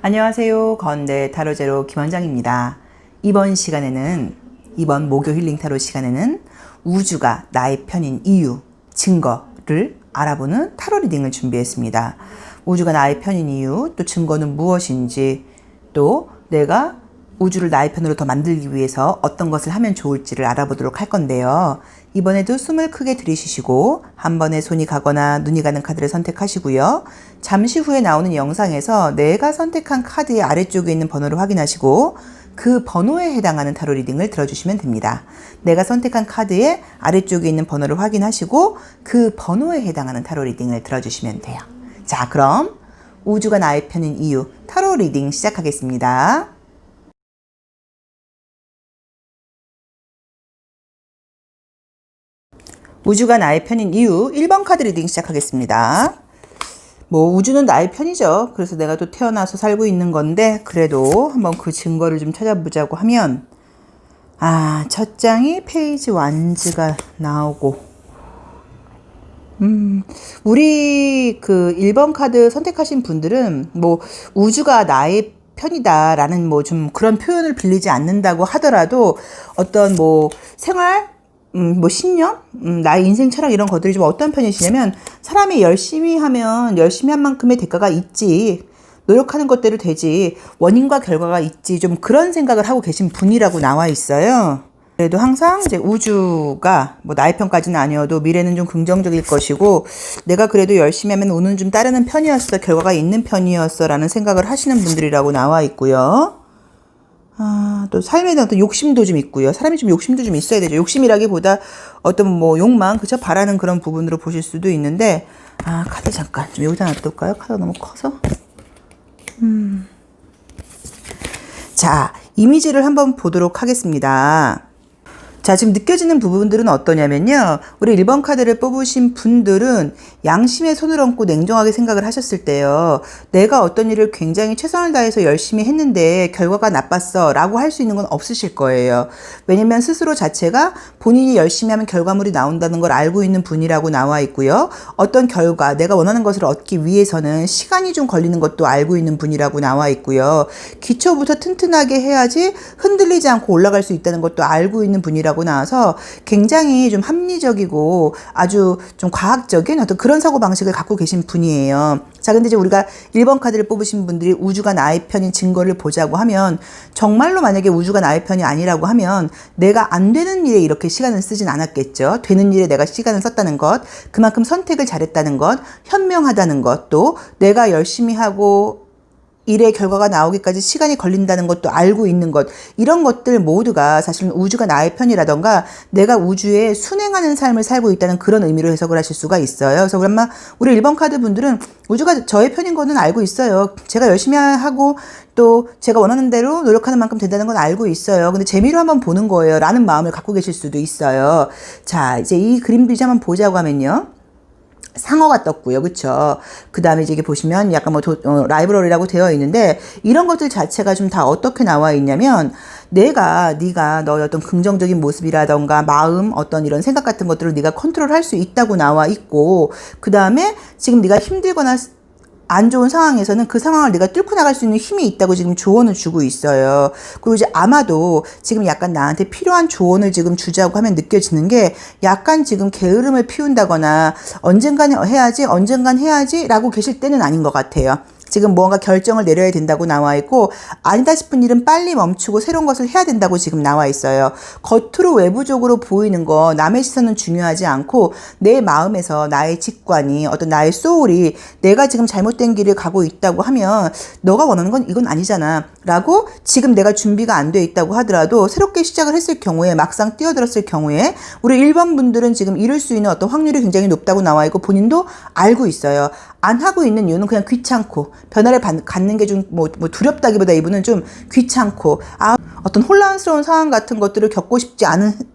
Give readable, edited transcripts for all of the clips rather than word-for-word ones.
안녕하세요. 건대 타로제로 김원장입니다. 이번 목요 힐링 타로 시간에는 우주가 나의 편인 이유, 증거를 알아보는 타로 리딩을 준비했습니다. 우주가 나의 편인 이유, 또 증거는 무엇인지, 또 내가 우주를 나의 편으로 더 만들기 위해서 어떤 것을 하면 좋을지를 알아보도록 할 건데요. 이번에도 숨을 크게 들이쉬시고 한 번에 손이 가거나 눈이 가는 카드를 선택하시고요. 잠시 후에 나오는 영상에서 내가 선택한 카드의 아래쪽에 있는 번호를 확인하시고 그 번호에 해당하는 타로 리딩을 들어주시면 됩니다. 내가 선택한 카드의 아래쪽에 있는 번호를 확인하시고 그 번호에 해당하는 타로 리딩을 들어주시면 돼요. 자, 그럼 우주가 나의 편인 이유 타로 리딩 시작하겠습니다. 우주가 나의 편인 이유 1번 카드 리딩 시작하겠습니다. 우주는 나의 편이죠. 그래서 내가 또 태어나서 살고 있는 건데 그래도 한번 그 증거를 좀 찾아보자고 하면 첫 장이 페이지 완즈가 나오고 우리 그 1번 카드 선택하신 분들은 우주가 나의 편이다 라는 좀 그런 표현을 빌리지 않는다고 하더라도 어떤 생활 신념? 나의 인생 철학 이런 것들이 좀 어떤 편이시냐면 사람이 열심히 하면 열심히 한 만큼의 대가가 있지. 노력하는 것대로 되지. 원인과 결과가 있지. 좀 그런 생각을 하고 계신 분이라고 나와 있어요. 그래도 항상 이제 우주가 나의 편까지는 아니어도 미래는 좀 긍정적일 것이고 내가 그래도 열심히 하면 운은 좀 따르는 편이었어. 결과가 있는 편이었어. 라는 생각을 하시는 분들이라고 나와 있고요. 또 삶에 대한 어떤 욕심도 좀 있고요. 사람이 좀 욕심도 좀 있어야 되죠. 욕심이라기보다 어떤 욕망, 그쵸? 바라는 그런 부분으로 보실 수도 있는데, 카드 잠깐 좀 여기다 놔둘까요? 카드가 너무 커서. 자, 이미지를 한번 보도록 하겠습니다. 자, 지금 느껴지는 부분들은 어떠냐면요. 우리 1번 카드를 뽑으신 분들은 양심의 손을 얹고 냉정하게 생각을 하셨을 때요. 내가 어떤 일을 굉장히 최선을 다해서 열심히 했는데 결과가 나빴어 라고 할 수 있는 건 없으실 거예요. 왜냐면 스스로 자체가 본인이 열심히 하면 결과물이 나온다는 걸 알고 있는 분이라고 나와 있고요. 어떤 결과, 내가 원하는 것을 얻기 위해서는 시간이 좀 걸리는 것도 알고 있는 분이라고 나와 있고요. 기초부터 튼튼하게 해야지 흔들리지 않고 올라갈 수 있다는 것도 알고 있는 분이라고 나와서 굉장히 좀 합리적이고 아주 좀 과학적인 어떤 그런 사고방식을 갖고 계신 분이에요. 자, 근데 이제 우리가 1번 카드를 뽑으신 분들이 우주가 나의 편인 증거를 보자고 하면 정말로 만약에 우주가 나의 편이 아니라고 하면 내가 안 되는 일에 이렇게 시간을 쓰진 않았겠죠. 되는 일에 내가 시간을 썼다는 것, 그만큼 선택을 잘했다는 것, 현명하다는 것, 또 내가 열심히 하고 일의 결과가 나오기까지 시간이 걸린다는 것도 알고 있는 것, 이런 것들 모두가 사실은 우주가 나의 편이라던가 내가 우주에 순행하는 삶을 살고 있다는 그런 의미로 해석을 하실 수가 있어요. 그래서 아마 우리 1번 카드 분들은 우주가 저의 편인 거는 알고 있어요. 제가 열심히 하고 또 제가 원하는 대로 노력하는 만큼 된다는 건 알고 있어요. 근데 재미로 한번 보는 거예요 라는 마음을 갖고 계실 수도 있어요. 자, 이제 이 그림도 이제 한번 보자고 하면요. 상어가 떴고요. 그쵸? 그 다음에 이제 보시면 약간 라이브러리라고 되어 있는데 이런 것들 자체가 좀 다 어떻게 나와 있냐면 네가 너의 어떤 긍정적인 모습이라던가 마음 어떤 이런 생각 같은 것들을 네가 컨트롤할 수 있다고 나와 있고 그 다음에 지금 네가 힘들거나 안 좋은 상황에서는 그 상황을 내가 뚫고 나갈 수 있는 힘이 있다고 지금 조언을 주고 있어요. 그리고 이제 아마도 지금 약간 나한테 필요한 조언을 지금 주자고 하면 느껴지는 게 약간 지금 게으름을 피운다거나 언젠간 해야지 라고 계실 때는 아닌 것 같아요. 지금 뭔가 결정을 내려야 된다고 나와 있고 아니다 싶은 일은 빨리 멈추고 새로운 것을 해야 된다고 지금 나와 있어요. 겉으로 외부적으로 보이는 거 남의 시선은 중요하지 않고 내 마음에서 나의 직관이 어떤 나의 소울이 내가 지금 잘못된 길을 가고 있다고 하면 너가 원하는 건 이건 아니잖아 라고 지금 내가 준비가 안 돼 있다고 하더라도 새롭게 시작을 했을 경우에 막상 뛰어들었을 경우에 우리 1번 분들은 지금 이룰 수 있는 어떤 확률이 굉장히 높다고 나와 있고 본인도 알고 있어요. 안 하고 있는 이유는 그냥 귀찮고 변화를 갖는 게 좀 두렵다기보다 이분은 좀 귀찮고 어떤 혼란스러운 상황 같은 것들을 겪고 싶지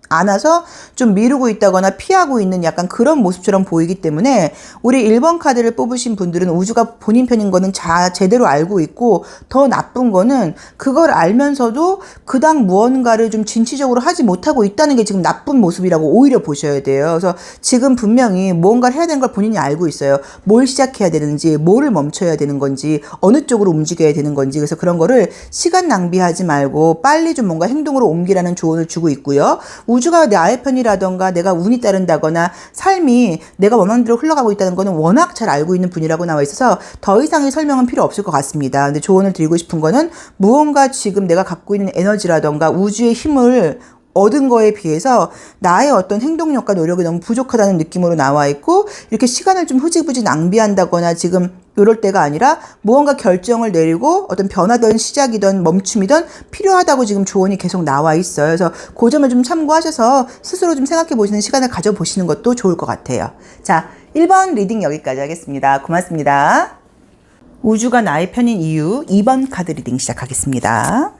않아서 좀 미루고 있다거나 피하고 있는 약간 그런 모습처럼 보이기 때문에 우리 1번 카드를 뽑으신 분들은 우주가 본인 편인 거는 제대로 알고 있고, 더 나쁜 거는 그걸 알면서도 그닥 무언가를 좀 진취적으로 하지 못하고 있다는 게 지금 나쁜 모습이라고 오히려 보셔야 돼요. 그래서 지금 분명히 무언가를 해야 되는 걸 본인이 알고 있어요. 뭘 시작해야 되는지, 뭐를 멈춰야 되는 건지, 어느 쪽으로 움직여야 되는 건지. 그래서 그런 거를 시간 낭비하지 말고 빨리 좀 뭔가 행동으로 옮기라는 조언을 주고 있고요. 우주가 나의 편이라던가 내가 운이 따른다거나 삶이 내가 원하는 대로 흘러가고 있다는 거는 워낙 잘 알고 있는 분이라고 나와 있어서 더 이상의 설명은 필요 없을 것 같습니다. 근데 조언을 드리고 싶은 거는 무언가 지금 내가 갖고 있는 에너지라던가 우주의 힘을 얻은 거에 비해서 나의 어떤 행동력과 노력이 너무 부족하다는 느낌으로 나와 있고, 이렇게 시간을 좀 흐지부지 낭비한다거나 지금 이럴 때가 아니라 무언가 결정을 내리고 어떤 변화든 시작이든 멈춤이든 필요하다고 지금 조언이 계속 나와 있어요. 그래서 그 점을 좀 참고하셔서 스스로 좀 생각해 보시는 시간을 가져보시는 것도 좋을 것 같아요. 자, 1번 리딩 여기까지 하겠습니다. 고맙습니다. 우주가 나의 편인 이유 2번 카드 리딩 시작하겠습니다.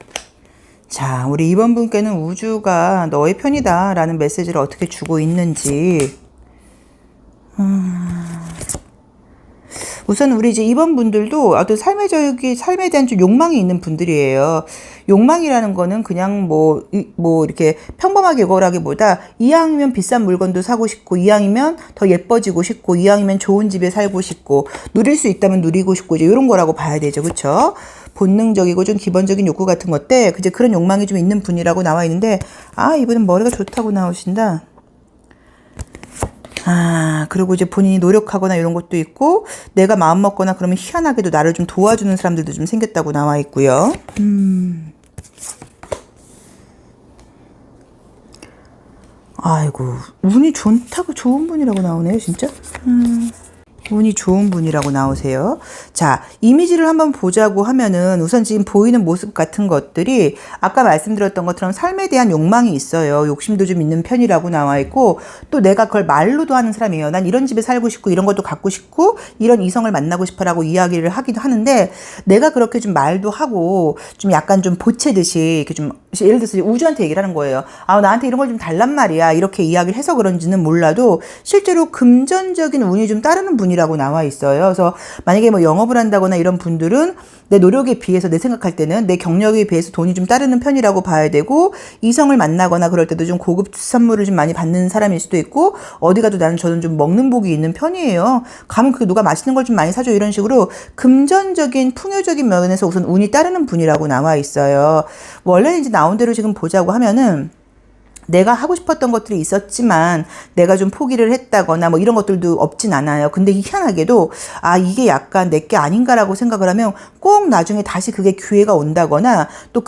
자, 우리 2번 분께는 우주가 너의 편이다 라는 메시지를 어떻게 주고 있는지. 우선 우리 이제 2번 분들도 어떤 삶에 대한 좀 욕망이 있는 분들이에요. 욕망이라는 거는 그냥 뭐 이렇게 평범하게 이거라기보다 이왕이면 비싼 물건도 사고 싶고, 이왕이면 더 예뻐지고 싶고, 이왕이면 좋은 집에 살고 싶고, 누릴 수 있다면 누리고 싶고, 이제 이런 거라고 봐야 되죠. 그쵸? 본능적이고 좀 기본적인 욕구 같은 것들, 이제 그런 욕망이 좀 있는 분이라고 나와 있는데, 이분은 머리가 좋다고 나오신다. 그리고 이제 본인이 노력하거나 이런 것도 있고, 내가 마음 먹거나 그러면 희한하게도 나를 좀 도와주는 사람들도 좀 생겼다고 나와 있고요. 아이고, 운이 좋다고 좋은 분이라고 나오네요, 진짜. 운이 좋은 분이라고 나오세요. 자, 이미지를 한번 보자고 하면은 우선 지금 보이는 모습 같은 것들이 아까 말씀드렸던 것처럼 삶에 대한 욕망이 있어요. 욕심도 좀 있는 편이라고 나와 있고, 또 내가 그걸 말로도 하는 사람이에요. 난 이런 집에 살고 싶고, 이런 것도 갖고 싶고, 이런 이성을 만나고 싶어라고 이야기를 하기도 하는데, 내가 그렇게 좀 말도 하고 좀 약간 좀 보채듯이 이렇게 좀, 예를 들어서 우주한테 얘기를 하는 거예요. 나한테 이런 걸 좀 달란 말이야. 이렇게 이야기를 해서 그런지는 몰라도 실제로 금전적인 운이 좀 따르는 분이라고 나와 있어요. 그래서 만약에 뭐 영업을 한다거나 이런 분들은 내 노력에 비해서, 내 생각할 때는 내 경력에 비해서 돈이 좀 따르는 편이라고 봐야 되고, 이성을 만나거나 그럴 때도 좀 고급 선물을 좀 많이 받는 사람일 수도 있고, 어디 가도 저는 좀 먹는 복이 있는 편이에요. 가면 그 누가 맛있는 걸 좀 많이 사줘, 이런 식으로 금전적인 풍요적인 면에서 우선 운이 따르는 분이라고 나와 있어요. 원래 이제 나온 대로 지금 보자고 하면은 내가 하고 싶었던 것들이 있었지만 내가 좀 포기를 했다거나 뭐 이런 것들도 없진 않아요. 근데 희한하게도 이게 약간 내게 아닌가라고 생각을 하면 꼭 나중에 다시 그게 기회가 온다거나, 또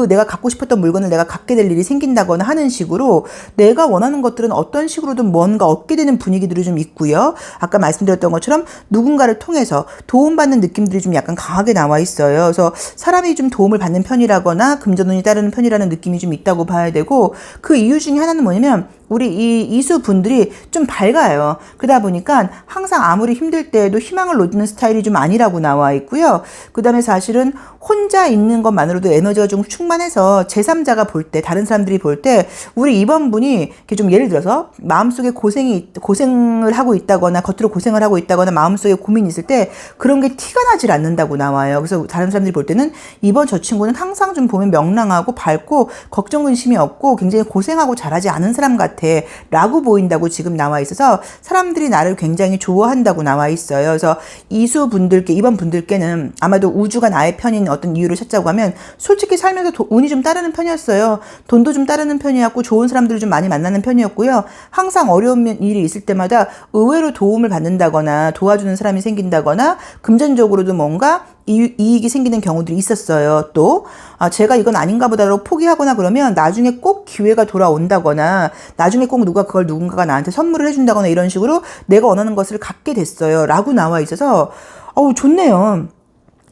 내가 갖고 싶었던 물건을 내가 갖게 될 일이 생긴다거나 하는 식으로 내가 원하는 것들은 어떤 식으로든 뭔가 얻게 되는 분위기들이 좀 있고요. 아까 말씀드렸던 것처럼 누군가를 통해서 도움받는 느낌들이 좀 약간 강하게 나와 있어요. 그래서 사람이 좀 도움을 받는 편이라거나 금전운이 따르는 편이라는 느낌이 좀 있다고 봐야 되고, 그 이유 중에 하나는 뭐냐면 우리 이 이수 분들이 좀 밝아요. 그러다 보니까 항상 아무리 힘들 때에도 희망을 놓는 스타일이 좀 아니라고 나와 있고요. 그 다음에 사실은 혼자 있는 것만으로도 에너지가 좀 충만해서 제3자가 볼 때, 다른 사람들이 볼 때 우리 2번 분이 이렇게 좀 예를 들어서 마음속에 고생을 하고 있다거나, 겉으로 고생을 하고 있다거나, 마음속에 고민이 있을 때 그런 게 티가 나질 않는다고 나와요. 그래서 다른 사람들이 볼 때는 이번 저 친구는 항상 좀 보면 명랑하고 밝고 걱정 근심이 없고 굉장히 고생하고 잘하지 않은 사람 같아 라고 보인다고 지금 나와 있어서 사람들이 나를 굉장히 좋아한다고 나와 있어요. 그래서 이수 분들께, 2번 분들께는 아마도 우주가 나의 편인 어떤 이유를 찾자고 하면 솔직히 살면서 운이 좀 따르는 편이었어요. 돈도 좀 따르는 편이었고, 좋은 사람들을 좀 많이 만나는 편이었고요. 항상 어려운 일이 있을 때마다 의외로 도움을 받는다거나 도와주는 사람이 생긴다거나 금전적으로도 뭔가 이익이 생기는 경우들이 있었어요. 또 제가 이건 아닌가 보다라고 포기하거나 그러면 나중에 꼭 기회가 돌아온다거나, 나중에 꼭 누군가가 나한테 선물을 해준다거나 이런 식으로 내가 원하는 것을 갖게 됐어요 라고 나와 있어서 좋네요.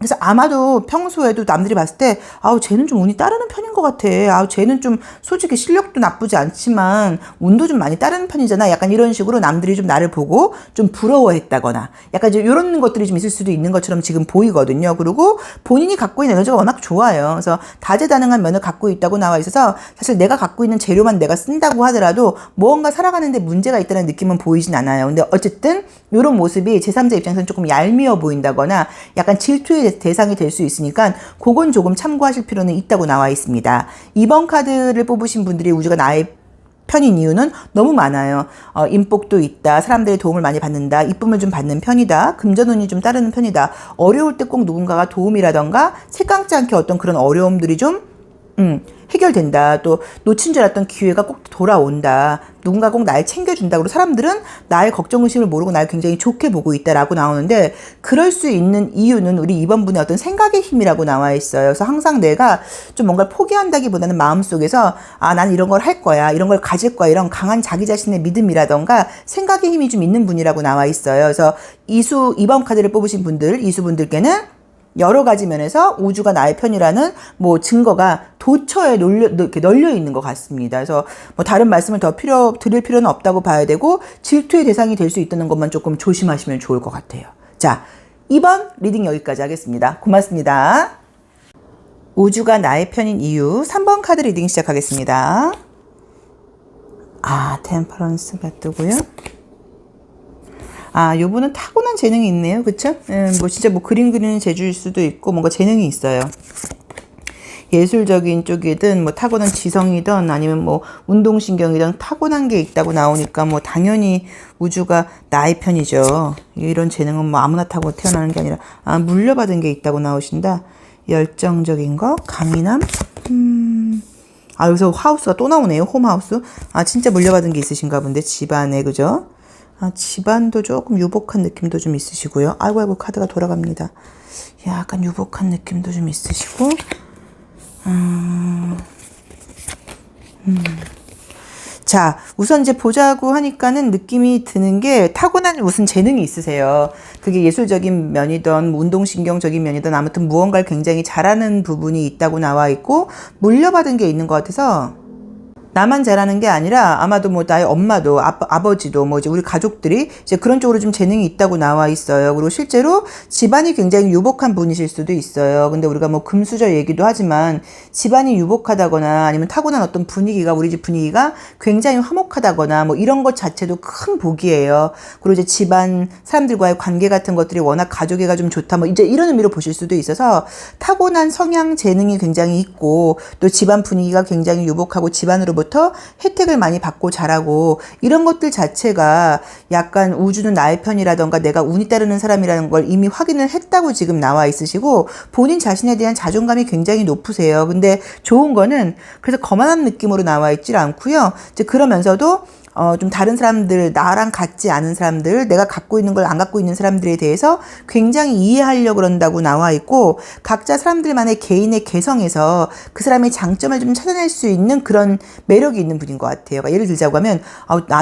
그래서 아마도 평소에도 남들이 봤을 때, 아우, 쟤는 좀 운이 따르는 편인 것 같아. 아우, 쟤는 좀 솔직히 실력도 나쁘지 않지만 운도 좀 많이 따르는 편이잖아. 약간 이런 식으로 남들이 좀 나를 보고 좀 부러워했다거나 약간 이제 이런 것들이 좀 있을 수도 있는 것처럼 지금 보이거든요. 그리고 본인이 갖고 있는 에너지가 워낙 좋아요. 그래서 다재다능한 면을 갖고 있다고 나와 있어서 사실 내가 갖고 있는 재료만 내가 쓴다고 하더라도 무언가 살아가는데 문제가 있다는 느낌은 보이진 않아요. 근데 어쨌든 이런 모습이 제3자 입장에서는 조금 얄미워 보인다거나 약간 질투의 대상이 될 수 있으니까 그건 조금 참고하실 필요는 있다고 나와 있습니다. 2번 카드를 뽑으신 분들이 우주가 나의 편인 이유는 너무 많아요. 인복도 있다. 사람들의 도움을 많이 받는다. 이쁨을 좀 받는 편이다. 금전운이 좀 따르는 편이다. 어려울 때 꼭 누군가가 도움이라던가 새깜지 않게 어떤 그런 어려움들이 좀 해결된다. 또 놓친 줄 알았던 기회가 꼭 돌아온다. 누군가 꼭 날 챙겨준다. 그리고 사람들은 나의 걱정, 의심을 모르고 날 굉장히 좋게 보고 있다라고 나오는데 그럴 수 있는 이유는 우리 2번 분의 어떤 생각의 힘이라고 나와 있어요. 그래서 항상 내가 좀 뭔가를 포기한다기보다는 마음속에서 나는 이런 걸 할 거야. 이런 걸 가질 거야. 이런 강한 자기 자신의 믿음이라던가 생각의 힘이 좀 있는 분이라고 나와 있어요. 그래서 2번 카드를 뽑으신 분들, 이수분들께는 여러 가지 면에서 우주가 나의 편이라는 뭐 증거가 도처에 이렇게 널려 있는 것 같습니다. 그래서 뭐 다른 말씀을 더 드릴 필요는 없다고 봐야 되고 질투의 대상이 될 수 있다는 것만 조금 조심하시면 좋을 것 같아요. 자, 2번 리딩 여기까지 하겠습니다. 고맙습니다. 우주가 나의 편인 이유 3번 카드 리딩 시작하겠습니다. 템퍼런스가 뜨고요. 요분은 타고난 재능이 있네요. 그쵸? 뭐 진짜 뭐 그림 그리는 재주일 수도 있고 뭔가 재능이 있어요. 예술적인 쪽이든 뭐 타고난 지성이든 아니면 뭐 운동신경이든 타고난 게 있다고 나오니까 뭐 당연히 우주가 나의 편이죠. 이런 재능은 뭐 아무나 타고 태어나는 게 아니라 물려받은 게 있다고 나오신다. 열정적인 거, 강인함. 여기서 하우스가 또 나오네요. 홈하우스. 진짜 물려받은 게 있으신가 본데 집안에 그죠? 집안도 조금 유복한 느낌도 좀 있으시고요. 아이고 카드가 돌아갑니다. 약간 유복한 느낌도 좀 있으시고 자, 우선 이제 보자고 하니까는 느낌이 드는 게 타고난 무슨 재능이 있으세요. 그게 예술적인 면이든 운동신경적인 면이든 아무튼 무언가를 굉장히 잘하는 부분이 있다고 나와 있고 물려받은 게 있는 것 같아서 나만 잘하는 게 아니라 아마도 뭐 나의 엄마도 아버지도 뭐 이제 우리 가족들이 이제 그런 쪽으로 좀 재능이 있다고 나와 있어요. 그리고 실제로 집안이 굉장히 유복한 분이실 수도 있어요. 근데 우리가 뭐 금수저 얘기도 하지만 집안이 유복하다거나 아니면 타고난 어떤 분위기가 우리 집 분위기가 굉장히 화목하다거나 뭐 이런 것 자체도 큰 복이에요. 그리고 이제 집안 사람들과의 관계 같은 것들이 워낙 가족애가 좀 좋다 뭐 이제 이런 의미로 보실 수도 있어서 타고난 성향 재능이 굉장히 있고 또 집안 분위기가 굉장히 유복하고 집안으로 부터 혜택을 많이 받고 자라고 이런 것들 자체가 약간 우주는 나의 편이라던가 내가 운이 따르는 사람이라는 걸 이미 확인을 했다고 지금 나와 있으시고 본인 자신에 대한 자존감이 굉장히 높으세요. 근데 좋은 거는 그래서 거만한 느낌으로 나와 있질 않고요. 이제 그러면서도 좀 다른 사람들, 나랑 같지 않은 사람들, 내가 갖고 있는 걸 안 갖고 있는 사람들에 대해서 굉장히 이해하려고 그런다고 나와 있고, 각자 사람들만의 개인의 개성에서 그 사람의 장점을 좀 찾아낼 수 있는 그런 매력이 있는 분인 것 같아요. 그러니까 예를 들자고 하면,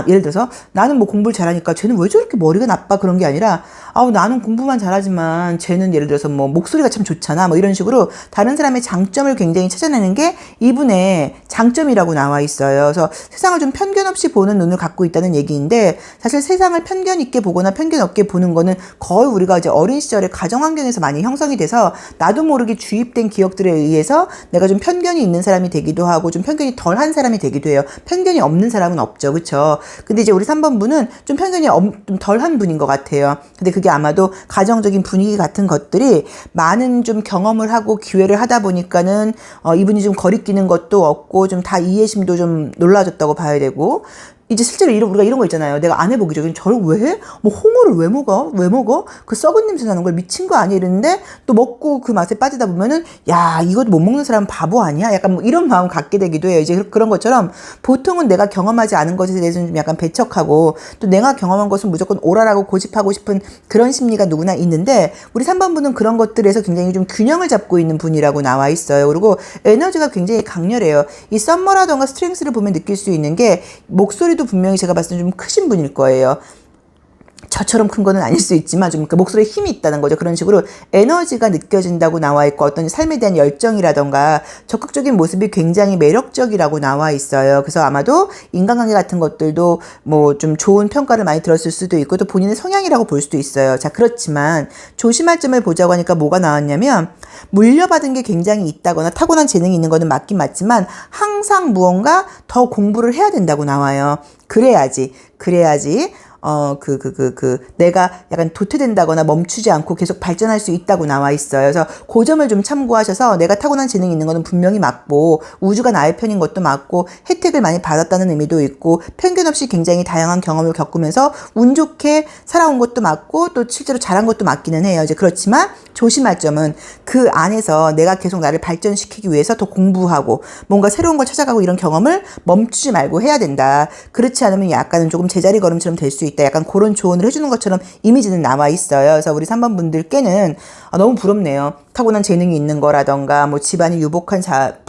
예를 들어서 나는 뭐 공부를 잘하니까 쟤는 왜 저렇게 머리가 나빠? 그런 게 아니라, 나는 공부만 잘하지만 쟤는 예를 들어서 뭐 목소리가 참 좋잖아. 뭐 이런 식으로 다른 사람의 장점을 굉장히 찾아내는 게 이분의 장점이라고 나와 있어요. 그래서 세상을 좀 편견 없이 보는 눈을 갖고 있다는 얘기인데 사실 세상을 편견 있게 보거나 편견 없게 보는 거는 거의 우리가 이제 어린 시절에 가정 환경에서 많이 형성이 돼서 나도 모르게 주입된 기억들에 의해서 내가 좀 편견이 있는 사람이 되기도 하고 좀 편견이 덜한 사람이 되기도 해요. 편견이 없는 사람은 없죠. 그렇죠? 근데 이제 우리 3번 분은 좀 편견이 좀 덜한 분인 것 같아요. 근데 그게 아마도 가정적인 분위기 같은 것들이 많은 좀 경험을 하고 기회를 하다 보니까는 이분이 좀 거리끼는 것도 없고 좀 다 이해심도 좀 놀라졌다고 봐야 되고 이제 실제로 우리가 이런 거 있잖아요. 내가 안 해보기 전에 저를 왜 해? 뭐 홍어를 왜 먹어? 왜 먹어? 그 썩은 냄새 나는 걸 미친 거 아니야? 이랬는데 또 먹고 그 맛에 빠지다 보면은 야 이것도 못 먹는 사람 바보 아니야? 약간 뭐 이런 마음 갖게 되기도 해요. 이제 그런 것처럼 보통은 내가 경험하지 않은 것에 대해서는 좀 약간 배척하고 또 내가 경험한 것은 무조건 옳아라고 고집하고 싶은 그런 심리가 누구나 있는데 우리 3번 분은 그런 것들에서 굉장히 좀 균형을 잡고 있는 분이라고 나와 있어요. 그리고 에너지가 굉장히 강렬해요. 이 썸머라던가 스트렝스를 보면 느낄 수 있는 게 목소리 분명히 제가 봤을 때 좀 크신 분일 거예요. 저처럼 큰 거는 아닐 수 있지만 좀 그 목소리에 힘이 있다는 거죠. 그런 식으로 에너지가 느껴진다고 나와 있고 어떤 삶에 대한 열정이라던가 적극적인 모습이 굉장히 매력적이라고 나와 있어요. 그래서 아마도 인간관계 같은 것들도 뭐 좀 좋은 평가를 많이 들었을 수도 있고 또 본인의 성향이라고 볼 수도 있어요. 자, 그렇지만 조심할 점을 보자고 하니까 뭐가 나왔냐면 물려받은 게 굉장히 있다거나 타고난 재능이 있는 거는 맞긴 맞지만 항상 무언가 더 공부를 해야 된다고 나와요. 그래야지 내가 약간 도태된다거나 멈추지 않고 계속 발전할 수 있다고 나와 있어요. 그래서 그 점을 좀 참고하셔서 내가 타고난 재능이 있는 거는 분명히 맞고 우주가 나의 편인 것도 맞고 혜택을 많이 받았다는 의미도 있고 편견 없이 굉장히 다양한 경험을 겪으면서 운 좋게 살아온 것도 맞고 또 실제로 잘한 것도 맞기는 해요. 이제 그렇지만 조심할 점은 그 안에서 내가 계속 나를 발전시키기 위해서 더 공부하고 뭔가 새로운 걸 찾아가고 이런 경험을 멈추지 말고 해야 된다. 그렇지 않으면 약간은 조금 제자리 걸음처럼 될 수 있다. 약간 그런 조언을 해주는 것처럼 이미지는 나와 있어요. 그래서 우리 3번 분들께는 너무 부럽네요. 타고난 재능이 있는 거라던가 뭐 집안이 유복한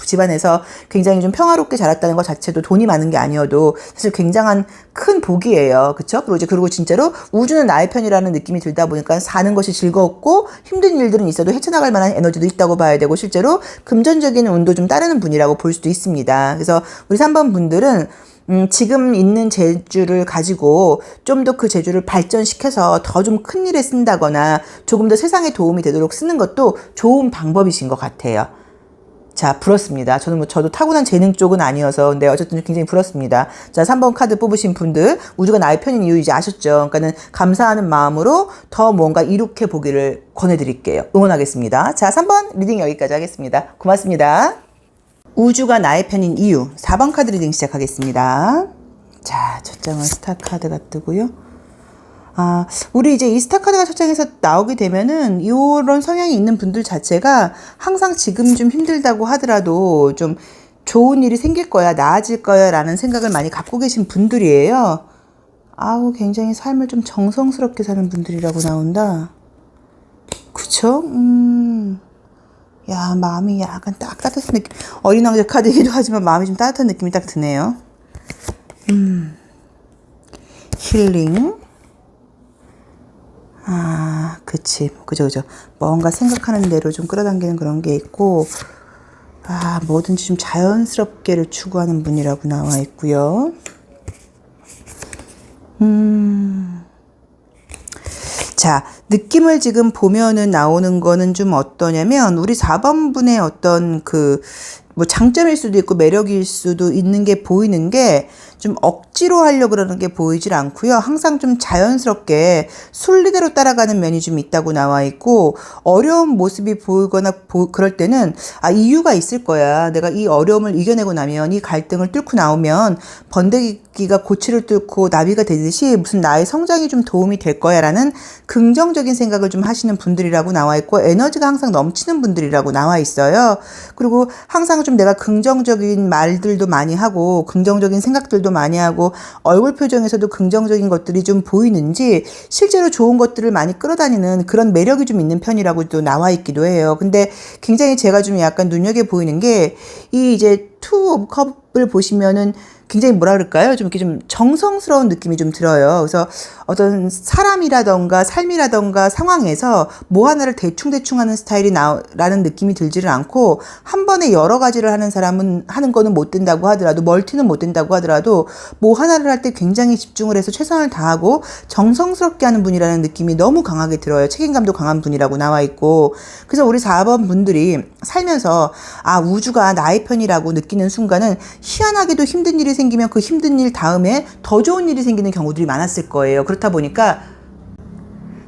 집안에서 굉장히 좀 평화롭게 자랐다는 것 자체도 돈이 많은 게 아니어도 사실 굉장한 큰 복이에요. 그쵸? 그리고 진짜로 우주는 나의 편이라는 느낌이 들다 보니까 사는 것이 즐겁고 힘든 일들은 있어도 헤쳐나갈 만한 에너지도 있다고 봐야 되고 실제로 금전적인 운도 좀 따르는 분이라고 볼 수도 있습니다. 그래서 우리 3번 분들은 지금 있는 재주를 가지고 좀 더 그 재주를 발전시켜서 더 좀 큰 일에 쓴다거나 조금 더 세상에 도움이 되도록 쓰는 것도 좋은 방법이신 것 같아요. 자, 부럽습니다. 저도 타고난 재능 쪽은 아니어서 근데 어쨌든 굉장히 부럽습니다. 자, 3번 카드 뽑으신 분들 우주가 나의 편인 이유 이제 아셨죠? 그러니까는 감사하는 마음으로 더 뭔가 이룩해 보기를 권해드릴게요. 응원하겠습니다. 자, 3번 리딩 여기까지 하겠습니다. 고맙습니다. 우주가 나의 편인 이유 4번 카드 리딩 시작하겠습니다. 자, 첫 장은 스타 카드가 뜨고요. 우리 이제 이 스타 카드가 첫 장에서 나오게 되면은 이런 성향이 있는 분들 자체가 항상 지금 좀 힘들다고 하더라도 좀 좋은 일이 생길 거야, 나아질 거야 라는 생각을 많이 갖고 계신 분들이에요. 굉장히 삶을 좀 정성스럽게 사는 분들이라고 나온다. 그쵸? 야, 마음이 약간 딱 따뜻한 느낌. 어린 왕자 카드이기도 하지만 마음이 좀 따뜻한 느낌이 딱 드네요. 힐링. 그치. 그죠. 뭔가 생각하는 대로 좀 끌어당기는 그런 게 있고, 뭐든지 좀 자연스럽게를 추구하는 분이라고 나와 있고요. 자, 느낌을 지금 보면은 나오는 거는 좀 어떠냐면, 우리 4번 분의 어떤 뭐 장점일 수도 있고 매력일 수도 있는 게 보이는 게 좀 억지로 하려고 그러는 게 보이질 않고요. 항상 좀 자연스럽게 순리대로 따라가는 면이 좀 있다고 나와 있고 어려운 모습이 보이거나 그럴 때는 이유가 있을 거야. 내가 이 어려움을 이겨내고 나면 이 갈등을 뚫고 나오면 번데기가 고치를 뚫고 나비가 되듯이 무슨 나의 성장이 좀 도움이 될 거야 라는 긍정적인 생각을 좀 하시는 분들이라고 나와 있고 에너지가 항상 넘치는 분들이라고 나와 있어요. 그리고 항상 좀 내가 긍정적인 말들도 많이 하고 긍정적인 생각들도 많이 하고 얼굴 표정에서도 긍정적인 것들이 좀 보이는지 실제로 좋은 것들을 많이 끌어다니는 그런 매력이 좀 있는 편이라고도 나와 있기도 해요. 근데 굉장히 제가 좀 약간 눈여겨 보이는 게 이 이제 투 오브 컵을 보시면은 굉장히 뭐라 그럴까요? 좀 이렇게 좀 정성스러운 느낌이 좀 들어요. 그래서 어떤 사람이라던가 삶이라던가 상황에서 뭐 하나를 대충 하는 스타일이 라는 느낌이 들지를 않고 한 번에 여러 가지를 하는 사람은 하는 거는 못 된다고 하더라도 멀티는 못 된다고 하더라도 뭐 하나를 할 때 굉장히 집중을 해서 최선을 다하고 정성스럽게 하는 분이라는 느낌이 너무 강하게 들어요. 책임감도 강한 분이라고 나와 있고 그래서 우리 4번 분들이 살면서 우주가 나의 편이라고 느끼는 순간은 희한하게도 힘든 일이 생기면 그 힘든 일 다음에 더 좋은 일이 생기는 경우들이 많았을 거예요. 그렇다 보니까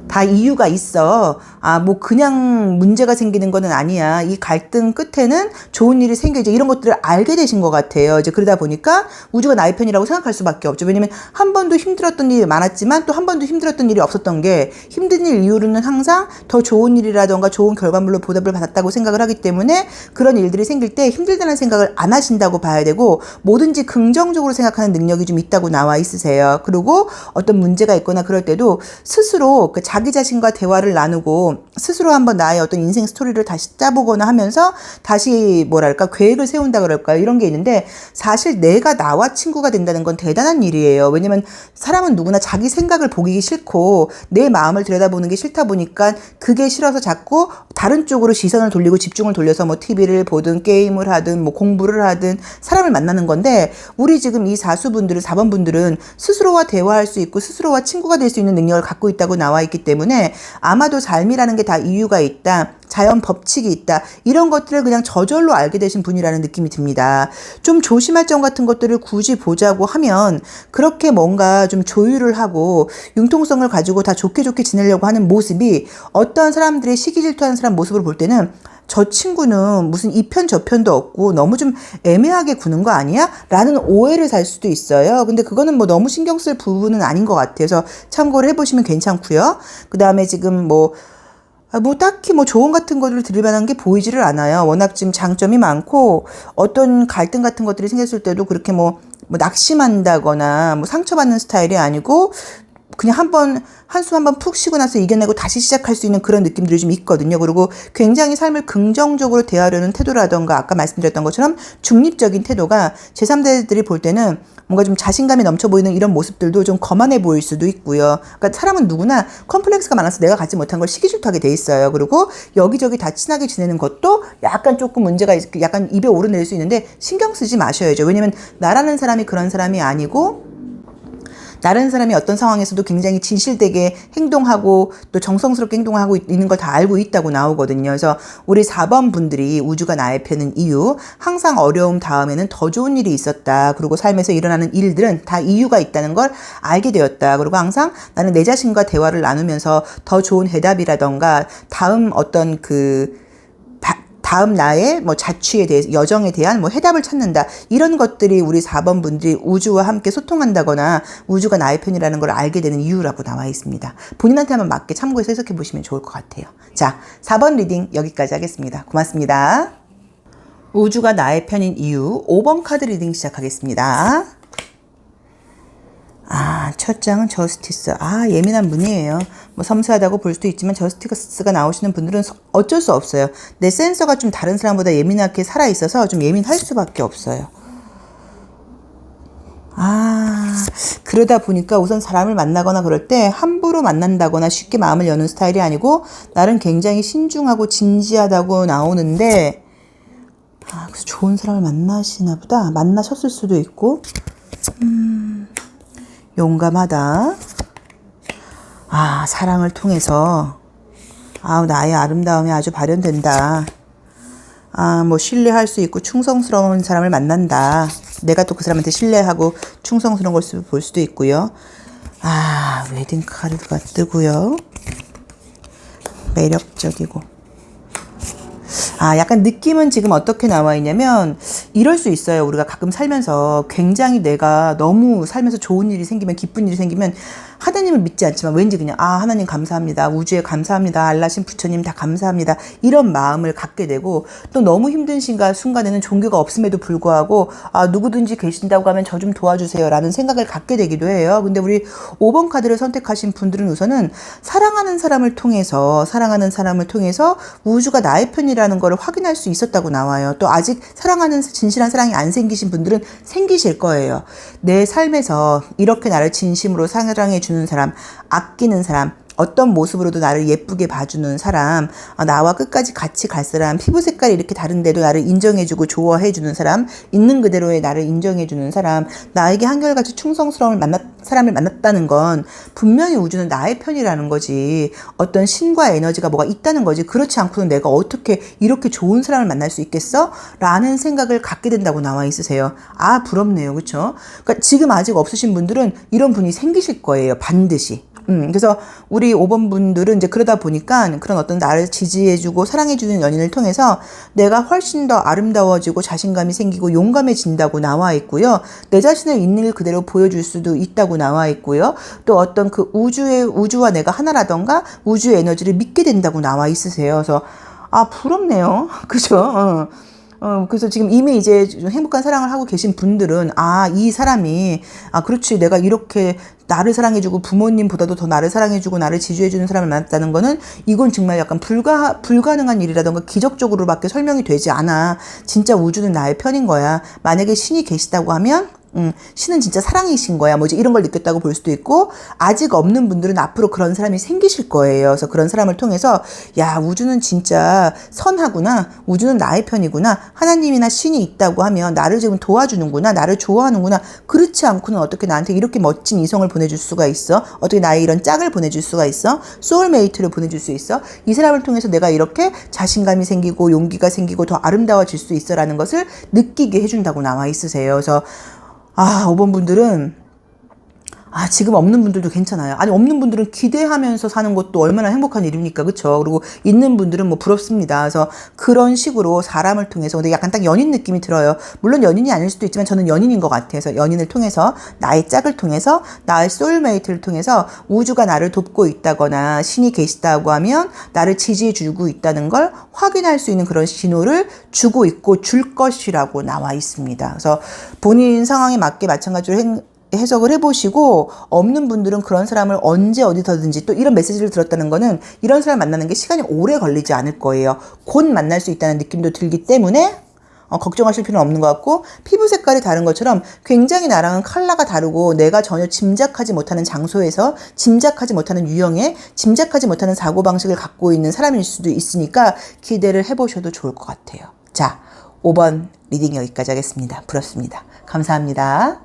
다 이유가 있어. 뭐 그냥 문제가 생기는 거는 아니야. 이 갈등 끝에는 좋은 일이 생겨. 이제 이런 것들을 알게 되신 것 같아요. 이제 그러다 보니까 우주가 나의 편이라고 생각할 수밖에 없죠. 왜냐면 한 번도 힘들었던 일이 많았지만 또 한 번도 힘들었던 일이 없었던 게 힘든 일 이후로는 항상 더 좋은 일이라던가 좋은 결과물로 보답을 받았다고 생각을 하기 때문에 그런 일들이 생길 때 힘들다는 생각을 안 하신다고 봐야 되고 뭐든지 긍정적으로 생각하는 능력이 좀 있다고 나와 있으세요. 그리고 어떤 문제가 있거나 그럴 때도 스스로 자기 자기 자신과 대화를 나누고 스스로 한번 나의 어떤 인생 스토리를 다시 짜보거나 하면서 다시 뭐랄까 계획을 세운다 그럴까요? 이런 게 있는데 사실 내가 나와 친구가 된다는 건 대단한 일이에요. 왜냐면 사람은 누구나 자기 생각을 보기 싫고 내 마음을 들여다보는 게 싫다 보니까 그게 싫어서 자꾸 다른 쪽으로 시선을 돌리고 집중을 돌려서 뭐 TV를 보든 게임을 하든 뭐 공부를 하든 사람을 만나는 건데 우리 지금 이 4번 분들은 스스로와 대화할 수 있고 스스로와 친구가 될 수 있는 능력을 갖고 있다고 나와 있기 때문에 아마도 삶이라는 게 다 이유가 있다. 자연 법칙이 있다. 이런 것들을 그냥 저절로 알게 되신 분이라는 느낌이 듭니다. 좀 조심할 점 같은 것들을 굳이 보자고 하면 그렇게 뭔가 좀 조율을 하고 융통성을 가지고 다 좋게 지내려고 하는 모습이 어떤 사람들의 시기 질투하는 사람 모습을 볼 때는 저 친구는 무슨 이 편 저 편도 없고 너무 좀 애매하게 구는 거 아니야? 라는 오해를 살 수도 있어요. 근데 그거는 뭐 너무 신경 쓸 부분은 아닌 것 같아서 참고를 해보시면 괜찮고요. 그 다음에 지금 뭐 딱히 뭐 조언 같은 거를 드릴 만한 게 보이지를 않아요. 워낙 지금 장점이 많고 어떤 갈등 같은 것들이 생겼을 때도 그렇게 뭐 낙심한다거나 뭐 상처받는 스타일이 아니고 그냥 한숨 한번 푹 쉬고 나서 이겨내고 다시 시작할 수 있는 그런 느낌들이 좀 있거든요. 그리고 굉장히 삶을 긍정적으로 대하려는 태도라던가 아까 말씀드렸던 것처럼 중립적인 태도가 제3자들이 볼 때는 뭔가 좀 자신감이 넘쳐 보이는 이런 모습들도 좀 거만해 보일 수도 있고요. 그러니까 사람은 누구나 컴플렉스가 많아서 내가 갖지 못한 걸 시기질투하게 돼 있어요. 그리고 여기저기 다 친하게 지내는 것도 약간 조금 문제가 약간 입에 오르내릴 수 있는데 신경 쓰지 마셔야죠. 왜냐면 나라는 사람이 그런 사람이 아니고 다른 사람이 어떤 상황에서도 굉장히 진실되게 행동하고 또 정성스럽게 행동하고 있는 걸 다 알고 있다고 나오거든요. 그래서 우리 4번 분들이 우주가 나의 편인 이유, 항상 어려움 다음에는 더 좋은 일이 있었다. 그리고 삶에서 일어나는 일들은 다 이유가 있다는 걸 알게 되었다. 그리고 항상 나는 내 자신과 대화를 나누면서 더 좋은 해답이라던가 다음 어떤 다음 나의 뭐 자취에 대해서 여정에 대한 뭐 해답을 찾는다. 이런 것들이 우리 4번 분들이 우주와 함께 소통한다거나 우주가 나의 편이라는 걸 알게 되는 이유라고 나와 있습니다. 본인한테 한번 맞게 참고해서 해석해 보시면 좋을 것 같아요. 자, 4번 리딩 여기까지 하겠습니다. 고맙습니다. 우주가 나의 편인 이유 5번 카드 리딩 시작하겠습니다. 첫 장은 저스티스. 예민한 분이에요. 뭐 섬세하다고 볼 수도 있지만 저스티스가 나오시는 분들은 어쩔 수 없어요. 내 센서가 좀 다른 사람보다 예민하게 살아있어서 좀 예민할 수밖에 없어요. 그러다 보니까 우선 사람을 만나거나 그럴 때 함부로 만난다거나 쉽게 마음을 여는 스타일이 아니고 나는 굉장히 신중하고 진지하다고 나오는데 그래서 좋은 사람을 만나시나 보다. 만나셨을 수도 있고 용감하다. 사랑을 통해서 나의 아름다움이 아주 발현된다. 뭐 신뢰할 수 있고 충성스러운 사람을 만난다. 내가 또 그 사람한테 신뢰하고 충성스러운 걸 볼 수도 있고요. 웨딩 카드가 뜨고요. 매력적이고. 약간 느낌은 지금 어떻게 나와 있냐면 이럴 수 있어요. 우리가 가끔 살면서 굉장히 내가 너무 살면서 좋은 일이 생기면 기쁜 일이 생기면 하나님을 믿지 않지만 왠지 그냥 하나님 감사합니다. 우주에 감사합니다. 알라신 부처님 다 감사합니다. 이런 마음을 갖게 되고 또 너무 힘든 순간에는 종교가 없음에도 불구하고 누구든지 계신다고 하면 저 좀 도와주세요 라는 생각을 갖게 되기도 해요. 근데 우리 5번 카드를 선택하신 분들은 우선은 사랑하는 사람을 통해서 우주가 나의 편이라는 걸 확인할 수 있었다고 나와요. 또 아직 사랑하는 진실한 사랑이 안 생기신 분들은 생기실 거예요. 내 삶에서 이렇게 나를 진심으로 사랑해 주는 사람, 아끼는 사람, 어떤 모습으로도 나를 예쁘게 봐주는 사람, 나와 끝까지 같이 갈 사람, 피부 색깔이 이렇게 다른데도 나를 인정해주고 좋아해주는 사람, 있는 그대로의 나를 인정해주는 사람, 나에게 한결같이 충성스러운 사람을 만났다는 건 분명히 우주는 나의 편이라는 거지. 어떤 신과 에너지가 뭐가 있다는 거지. 그렇지 않고는 내가 어떻게 이렇게 좋은 사람을 만날 수 있겠어? 라는 생각을 갖게 된다고 나와 있으세요. 부럽네요. 그렇죠? 그러니까 지금 아직 없으신 분들은 이런 분이 생기실 거예요. 반드시. 그래서 우리 5번 분들은 이제 그러다 보니까 그런 어떤 나를 지지해주고 사랑해주는 연인을 통해서 내가 훨씬 더 아름다워지고 자신감이 생기고 용감해진다고 나와 있고요. 내 자신을 있는 일 그대로 보여줄 수도 있다고 나와 있고요. 또 어떤 그 우주와 내가 하나라던가 우주의 에너지를 믿게 된다고 나와 있으세요. 그래서 부럽네요. 그죠? 그래서 지금 이미 이제 좀 행복한 사랑을 하고 계신 분들은, 이 사람이, 그렇지, 내가 이렇게 나를 사랑해주고 부모님보다도 더 나를 사랑해주고 나를 지지해주는 사람을 만났다는 거는 이건 정말 약간 불가능한 일이라던가 기적적으로밖에 설명이 되지 않아. 진짜 우주는 나의 편인 거야. 만약에 신이 계시다고 하면 신은 진짜 사랑이신 거야. 뭐 이제 이런 걸 느꼈다고 볼 수도 있고, 아직 없는 분들은 앞으로 그런 사람이 생기실 거예요. 그래서 그런 사람을 통해서, 야, 우주는 진짜 선하구나. 우주는 나의 편이구나. 하나님이나 신이 있다고 하면 나를 지금 도와주는구나. 나를 좋아하는구나. 그렇지 않고는 어떻게 나한테 이렇게 멋진 이성을 보내줄 수가 있어? 어떻게 나의 이런 짝을 보내줄 수가 있어? 소울메이트를 보내줄 수 있어? 이 사람을 통해서 내가 이렇게 자신감이 생기고 용기가 생기고 더 아름다워질 수 있어 라는 것을 느끼게 해준다고 나와 있으세요. 그래서 5번 분들은, 지금 없는 분들도 괜찮아요. 아니, 없는 분들은 기대하면서 사는 것도 얼마나 행복한 일입니까? 그쵸? 그리고 있는 분들은 뭐 부럽습니다. 그래서 그런 식으로 사람을 통해서, 근데 약간 딱 연인 느낌이 들어요. 물론 연인이 아닐 수도 있지만 저는 연인인 것 같아서, 연인을 통해서, 나의 짝을 통해서, 나의 소울메이트를 통해서 우주가 나를 돕고 있다거나 신이 계시다고 하면 나를 지지해 주고 있다는 걸 확인할 수 있는 그런 신호를 주고 있고 줄 것이라고 나와 있습니다. 그래서 본인 상황에 맞게 마찬가지로 해석을 해보시고, 없는 분들은 그런 사람을 언제 어디서든지, 또 이런 메시지를 들었다는 거는 이런 사람 만나는 게 시간이 오래 걸리지 않을 거예요. 곧 만날 수 있다는 느낌도 들기 때문에 걱정하실 필요는 없는 것 같고, 피부 색깔이 다른 것처럼 굉장히 나랑은 컬러가 다르고 내가 전혀 짐작하지 못하는 장소에서 짐작하지 못하는 유형의 짐작하지 못하는 사고방식을 갖고 있는 사람일 수도 있으니까 기대를 해보셔도 좋을 것 같아요. 자, 5번 리딩 여기까지 하겠습니다. 부럽습니다. 감사합니다.